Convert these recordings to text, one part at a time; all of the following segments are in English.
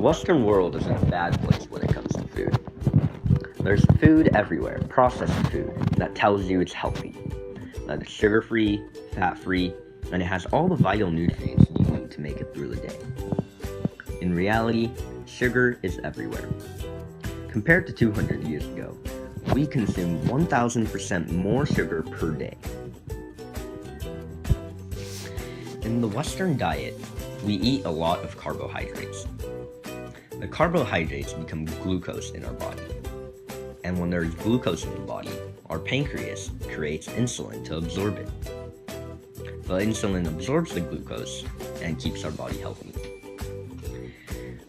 Western world is in a bad place when it comes to food. There's food everywhere, processed food, that tells you it's healthy, that it's sugar-free, fat-free, and it has all the vital nutrients you need to make it through the day. In reality, sugar is everywhere. Compared to 200 years ago, we consume 1,000% more sugar per day. In the Western diet, we eat a lot of carbohydrates. The carbohydrates become glucose in our body. And when there's glucose in the body, our pancreas creates insulin to absorb it. The insulin absorbs the glucose and keeps our body healthy.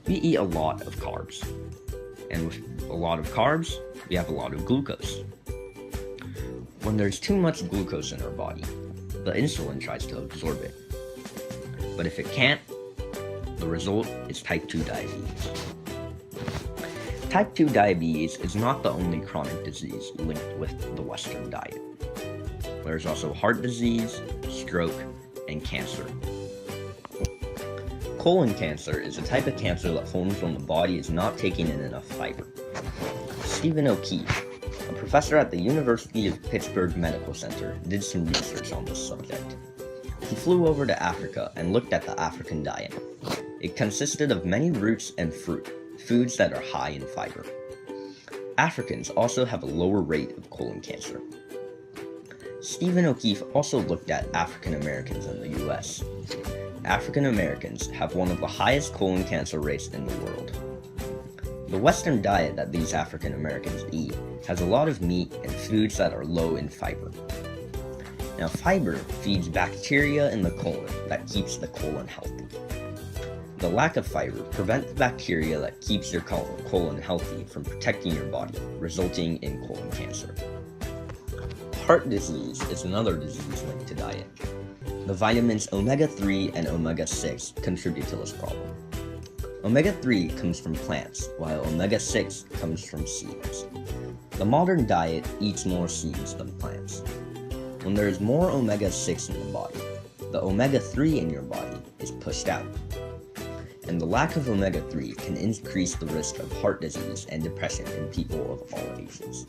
We eat a lot of carbs. And with a lot of carbs, we have a lot of glucose. When there's too much glucose in our body, the insulin tries to absorb it. But if it can't, the result is type 2 diabetes. Type 2 diabetes is not the only chronic disease linked with the Western diet. There's also heart disease, stroke, and cancer. Colon cancer is a type of cancer that forms when the body is not taking in enough fiber. Stephen O'Keefe, a professor at the University of Pittsburgh Medical Center, did some research on this subject. He flew over to Africa and looked at the African diet. It consisted of many roots and fruit, foods that are high in fiber. Africans also have a lower rate of colon cancer. Stephen O'Keefe also looked at African Americans in the US. African Americans have one of the highest colon cancer rates in the world. The Western diet that these African Americans eat has a lot of meat and foods that are low in fiber. Now, fiber feeds bacteria in the colon that keeps the colon healthy. The lack of fiber prevents the bacteria that keeps your colon healthy from protecting your body, resulting in colon cancer. Heart disease is another disease linked to diet. The vitamins omega-3 and omega-6 contribute to this problem. Omega-3 comes from plants, while omega-6 comes from seeds. The modern diet eats more seeds than plants. When there is more omega-6 in the body, the omega-3 in your body is pushed out. And the lack of omega-3 can increase the risk of heart disease and depression in people of all ages.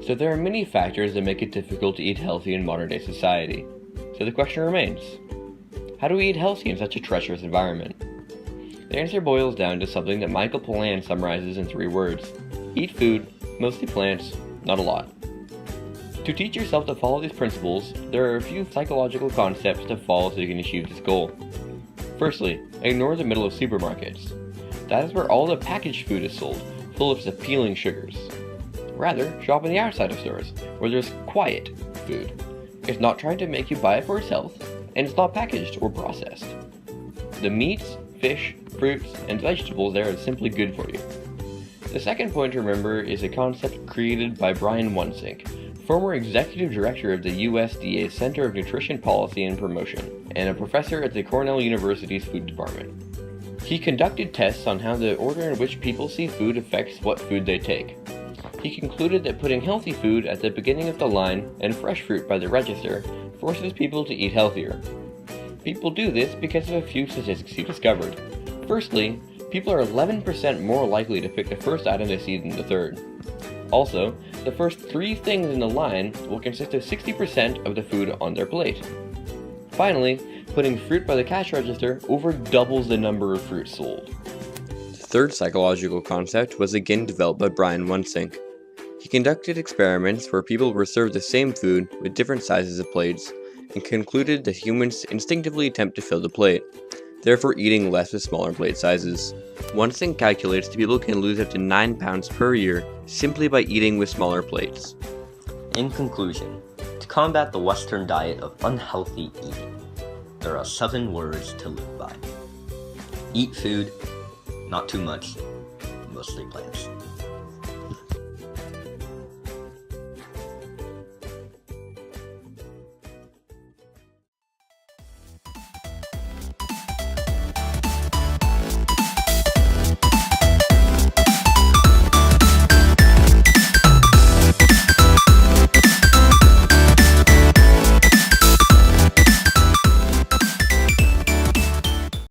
So there are many factors that make it difficult to eat healthy in modern day society. So the question remains, how do we eat healthy in such a treacherous environment? The answer boils down to something that Michael Pollan summarizes in 3 words. Eat food, mostly plants, not a lot. To teach yourself to follow these principles, there are a few psychological concepts to follow so you can achieve this goal. Firstly, ignore the middle of supermarkets. That is where all the packaged food is sold, full of appealing sugars. Rather, shop on the outside of stores, where there's quiet food. It's not trying to make you buy it for its health, and it's not packaged or processed. The meats, fish, fruits, and vegetables there are simply good for you. The second point to remember is a concept created by Brian Wunsink, former executive director of the USDA's Center of Nutrition Policy and Promotion, and a professor at the Cornell University's Food Department. He conducted tests on how the order in which people see food affects what food they take. He concluded that putting healthy food at the beginning of the line and fresh fruit by the register forces people to eat healthier. People do this because of a few statistics he discovered. Firstly, people are 11% more likely to pick the first item they see than the third. Also, the first 3 things in the line will consist of 60% of the food on their plate. Finally, putting fruit by the cash register over doubles the number of fruits sold. The third psychological concept was again developed by Brian Wunsink. He conducted experiments where people were served the same food with different sizes of plates and concluded that humans instinctively attempt to fill the plate, therefore eating less with smaller plate sizes. Wunsink calculates that people can lose up to 9 pounds per year simply by eating with smaller plates. In conclusion, to combat the Western diet of unhealthy eating, there are 7 words to live by. Eat food, not too much, mostly plants.